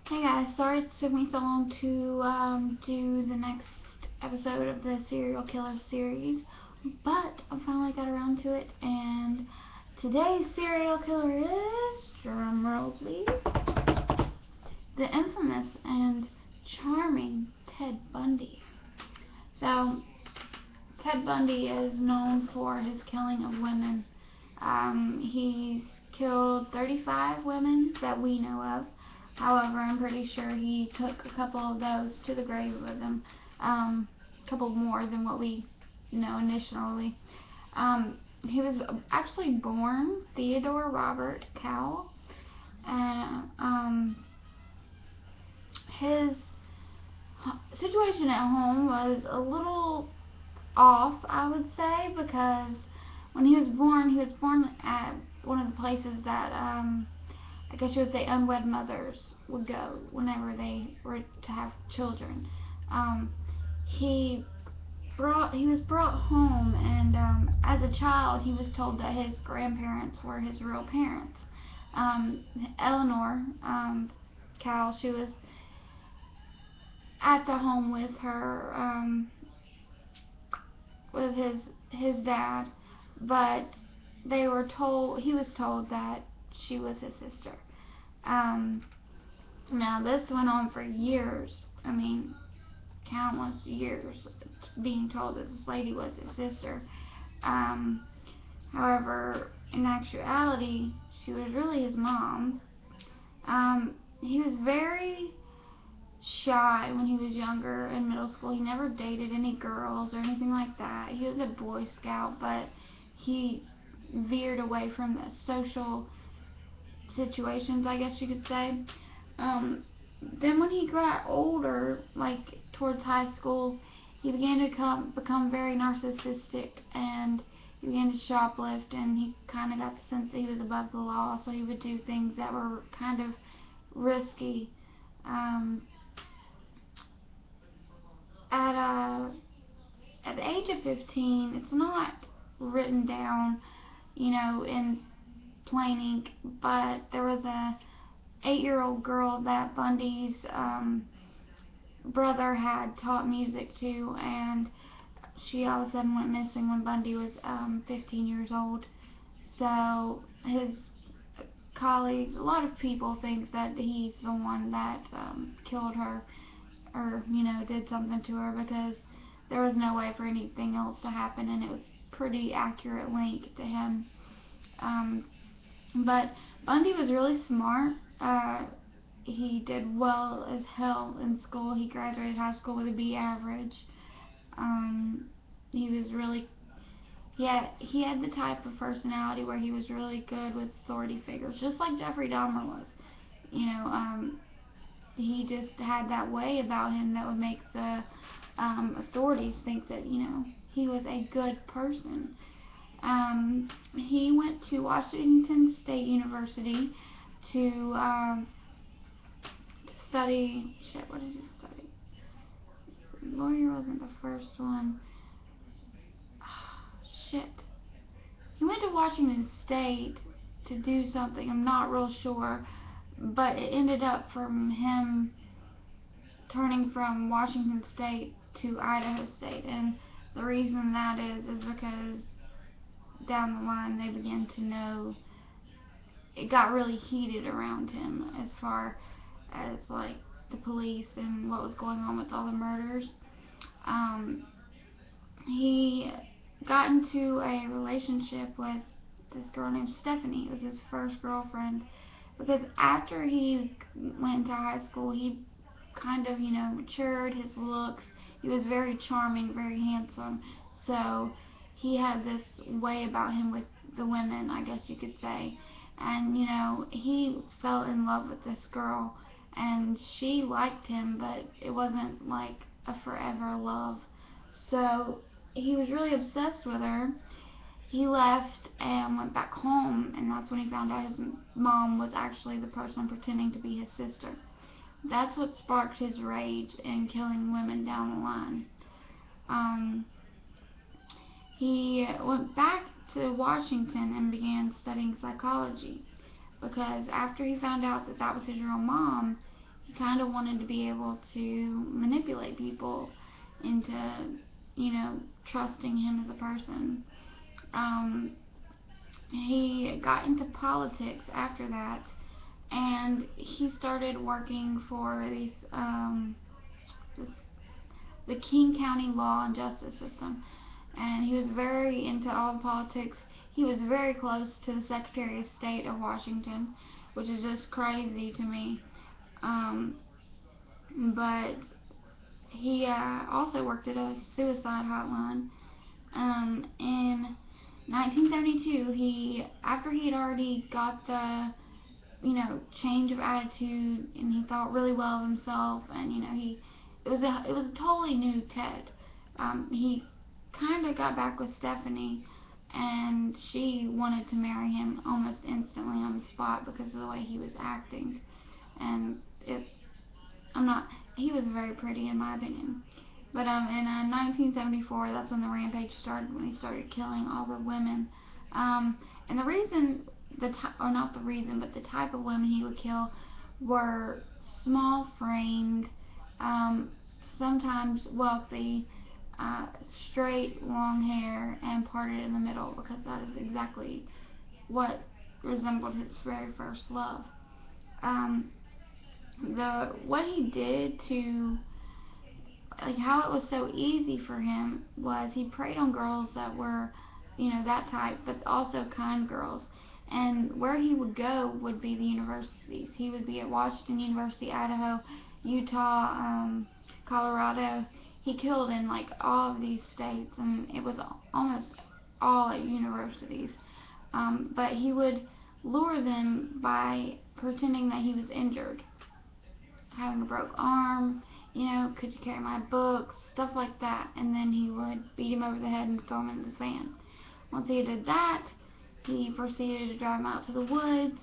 Hey guys, sorry it took me so long to do the next episode of the serial killer series, but I finally got around to it, and today's serial killer is, drumroll please, the infamous and charming Ted Bundy. So, Ted Bundy is known for his killing of women. He's killed 35 women that we know of. However, I'm pretty sure he took a couple of those to the grave with him. A couple more than what we know initially. He was actually born Theodore Robert Cowell, and his situation at home was a little off, I would say, because when he was born at one of the places that I guess you would say unwed mothers would go whenever they were to have children. Um, he he was brought home, and as a child, he was told that his grandparents were his real parents. Eleanor Cal, she was at the home with her with his dad, but he was told that she was his sister. Um, Now, this went on for years. I mean, countless years, being told that this lady was his sister. Um, However, in actuality, she was really his mom. He was very shy when he was younger in middle school. He never dated any girls or anything like that. He was a Boy Scout, but he veered away from the social situations, I guess you could say. Um, then when he got older, like towards high school, he began to become very narcissistic, and he began to shoplift, and he kind of got the sense that he was above the law, so he would do things that were kind of risky. Um, at at the age of 15, it's not written down, in plain ink, but there was a 8-year-old girl that Bundy's brother had taught music to, and she all of a sudden went missing when Bundy was 15 years old. So his colleagues, a lot of people think that he's the one that killed her, or did something to her, because there was no way for anything else to happen, and it was pretty accurate link to him. Um, but Bundy was really smart. He did well as hell in school. He graduated high school with a B average. Um, he was really he had the type of personality where he was really good with authority figures, just like Jeffrey Dahmer was. You know, he just had that way about him that would make the authorities think that he was a good person. He went to Washington State University to study. Shit, what did he study? Lawyer wasn't the first one. Shit. He went to Washington State to do something. I'm not real sure, but it ended up from him turning from Washington State to Idaho State, and the reason that is because down the line they began to know it got really heated around him as far as like the police and what was going on with all the murders. Um, he got into a relationship with this girl named Stephanie. It was his first girlfriend, because after he went into high school, he kind of, matured his looks. He was very charming, very handsome. So he had this way about him with the women, I guess you could say. And, he fell in love with this girl, and she liked him, but it wasn't like a forever love. So he was really obsessed with her. He left and went back home, and that's when he found out his mom was actually the person pretending to be his sister. That's what sparked his rage in killing women down the line. Um, he went back to Washington and began studying psychology, because after he found out that that was his real mom, he kind of wanted to be able to manipulate people into, trusting him as a person. Um, he got into politics after that, and he started working for this, the King County Law and Justice System, and he was very into all the politics. He was very close to the Secretary of State of Washington, which is just crazy to me. But he also worked at a suicide hotline. In 1972, after he had already got the change of attitude, and he thought really well of himself, and it was a totally new Ted. He kind of got back with Stephanie, and she wanted to marry him almost instantly on the spot because of the way he was acting. And it, I'm not, he was very pretty in my opinion. But in 1974, that's when the rampage started, when he started killing all the women. And the reason, or not the reason, but the type of women he would kill were small-framed, sometimes wealthy, straight, long hair, and parted in the middle, because that is exactly what resembled his very first love. What he did to, like, how it was so easy for him was he preyed on girls that were, that type, but also kind girls. And where he would go would be the universities. He would be at Washington University, Idaho, Utah, Colorado. He killed in like all of these states, and it was almost all at universities. But he would lure them by pretending that he was injured, having a broke arm, could you carry my books, stuff like that. And then he would beat him over the head and throw him in the van. Once he did that, he proceeded to drive them out to the woods.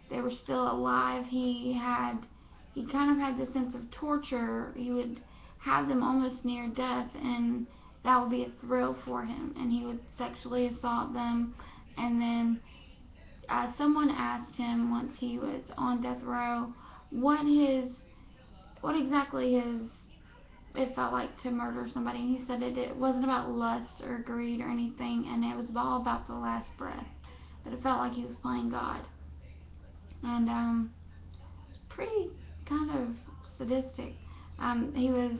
They were still alive. He kind of had this sense of torture. He would have them almost near death, and that would be a thrill for him. And he would sexually assault them. And then someone asked him once he was on death row what exactly it felt like to murder somebody, and he said it wasn't about lust or greed or anything, and it was all about the last breath. That it felt like he was playing God, and pretty kind of sadistic. He was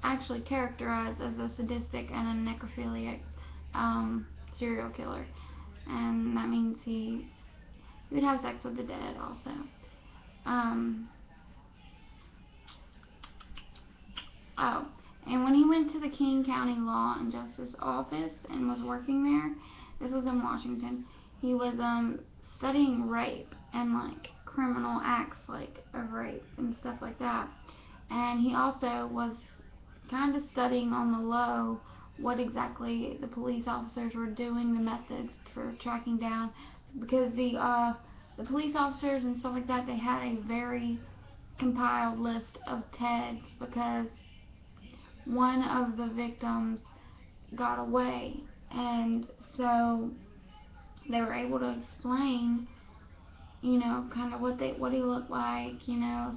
actually characterized as a sadistic and a necrophiliac serial killer, and that means he would have sex with the dead also. Oh, and when he went to the King County Law and Justice Office and was working there, this was in Washington, he was studying rape and like criminal acts like of rape and stuff like that. And he also was kind of studying on the low what exactly the police officers were doing, the methods for tracking down, because the police officers and stuff like that, they had a very compiled list of Teds, because one of the victims got away, and so they were able to explain, kind of what he looked like,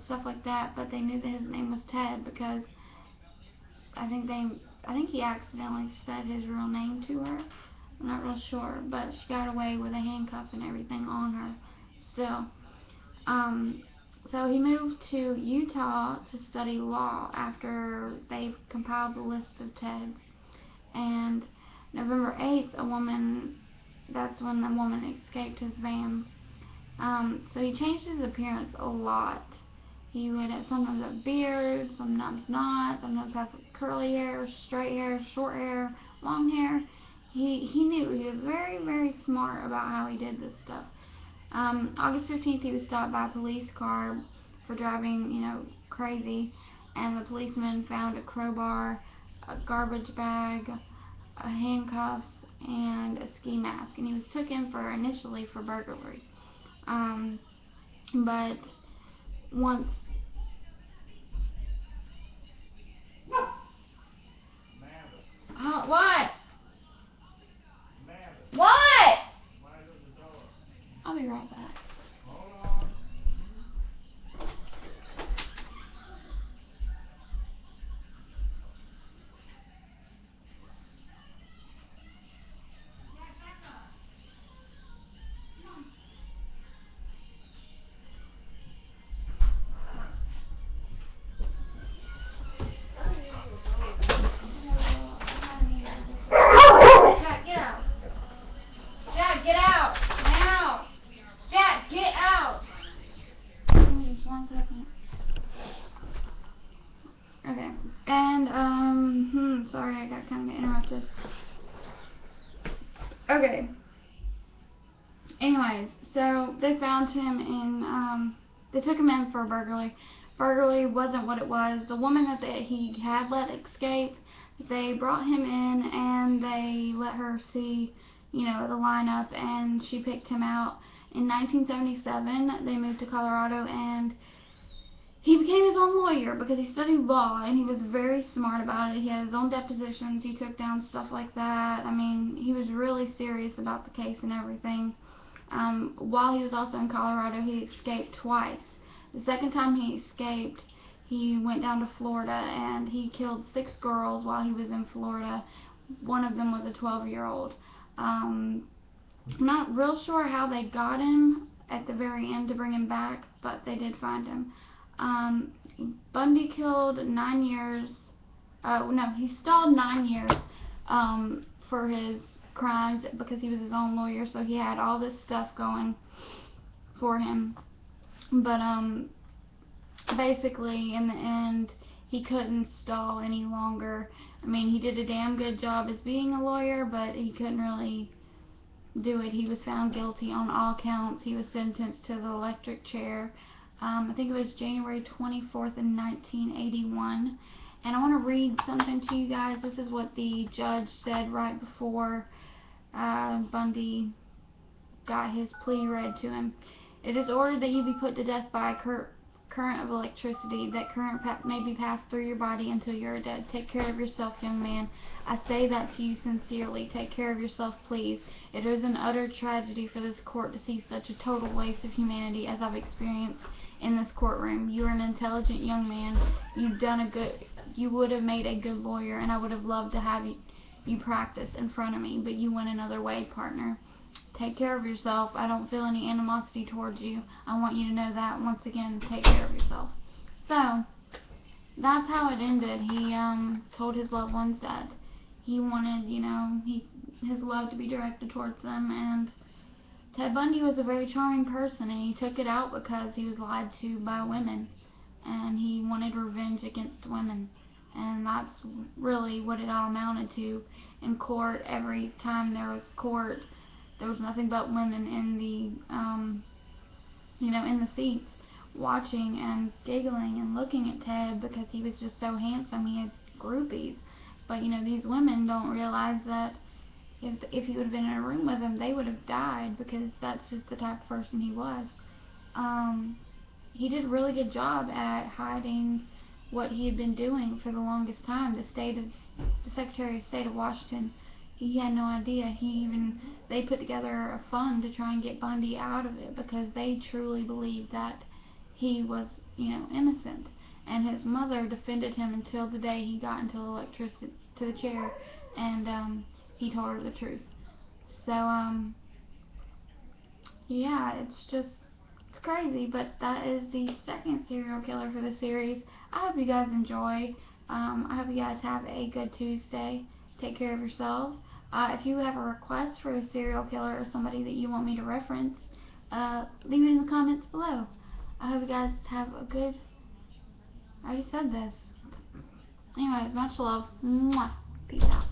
stuff like that. But they knew that his name was Ted because I think he accidentally said his real name to her. I'm not real sure, but she got away with a handcuff and everything on her still. So he moved to Utah to study law after they compiled the list of Teds. And November 8th, that's when the woman escaped his van. So he changed his appearance a lot. He would sometimes have a beard, sometimes not, sometimes have curly hair, straight hair, short hair, long hair. He knew. He was very, very smart about how he did this stuff. August 15th, he was stopped by a police car for driving, crazy, and the policeman found a crowbar, a garbage bag, handcuffs, and a ski mask, and he was taken initially for burglary. But once what? What? I'll be right back. 1 second. Okay, and, sorry, I got kind of interrupted. Okay. Anyways, so they found him in, they took him in for burglary. Burglary wasn't what it was. The woman that he had let escape, they brought him in and they let her see, the lineup, and she picked him out. In 1977, they moved to Colorado, and he became his own lawyer because he studied law, and he was very smart about it. He had his own depositions. He took down stuff like that. I mean, he was really serious about the case and everything. While he was also in Colorado, he escaped twice. The second time he escaped, he went down to Florida, and he killed 6 girls while he was in Florida. One of them was a 12-year-old. I'm not real sure how they got him at the very end to bring him back, but they did find him. Bundy killed 9 years. No, he stalled 9 years for his crimes because he was his own lawyer, so he had all this stuff going for him. But basically, in the end, he couldn't stall any longer. I mean, he did a damn good job as being a lawyer, but he couldn't really do it. He was found guilty on all counts. He was sentenced to the electric chair. I think it was January 24th in 1981. And I want to read something to you guys. This is what the judge said right before Bundy got his plea read to him. It is ordered that you be put to death by a current of electricity. That current may be passed through your body until you are dead. Take care of yourself, young man. I say that to you sincerely. Take care of yourself, please. It is an utter tragedy for this court to see such a total waste of humanity as I've experienced in this courtroom. You are an intelligent young man. You would have made a good lawyer, and I would have loved to have you practice in front of me, but you went another way, partner. Take care of yourself. I don't feel any animosity towards you. I want you to know that. Once again, take care of yourself. So, that's how it ended. He told his loved ones that he wanted, his love to be directed towards them, and Ted Bundy was a very charming person, and he took it out because he was lied to by women, and he wanted revenge against women, and that's really what it all amounted to. In court, every time there was court, there was nothing but women in the seats, watching and giggling and looking at Ted because he was just so handsome. He had groupies, but these women don't realize that if he would have been in a room with them, they would have died, because that's just the type of person he was. He did a really good job at hiding what he had been doing for the longest time. The Secretary of State of Washington, he had no idea. They put together a fund to try and get Bundy out of it because they truly believed that he was, innocent. And his mother defended him until the day he got into the chair, and he told her the truth. So, yeah, it's crazy, but that is the second serial killer for the series. I hope you guys enjoy. I hope you guys have a good Tuesday. Take care of yourselves. If you have a request for a serial killer or somebody that you want me to reference, leave it in the comments below. I hope you guys have a good... I already said this. Anyways, much love. Mwah. Peace out.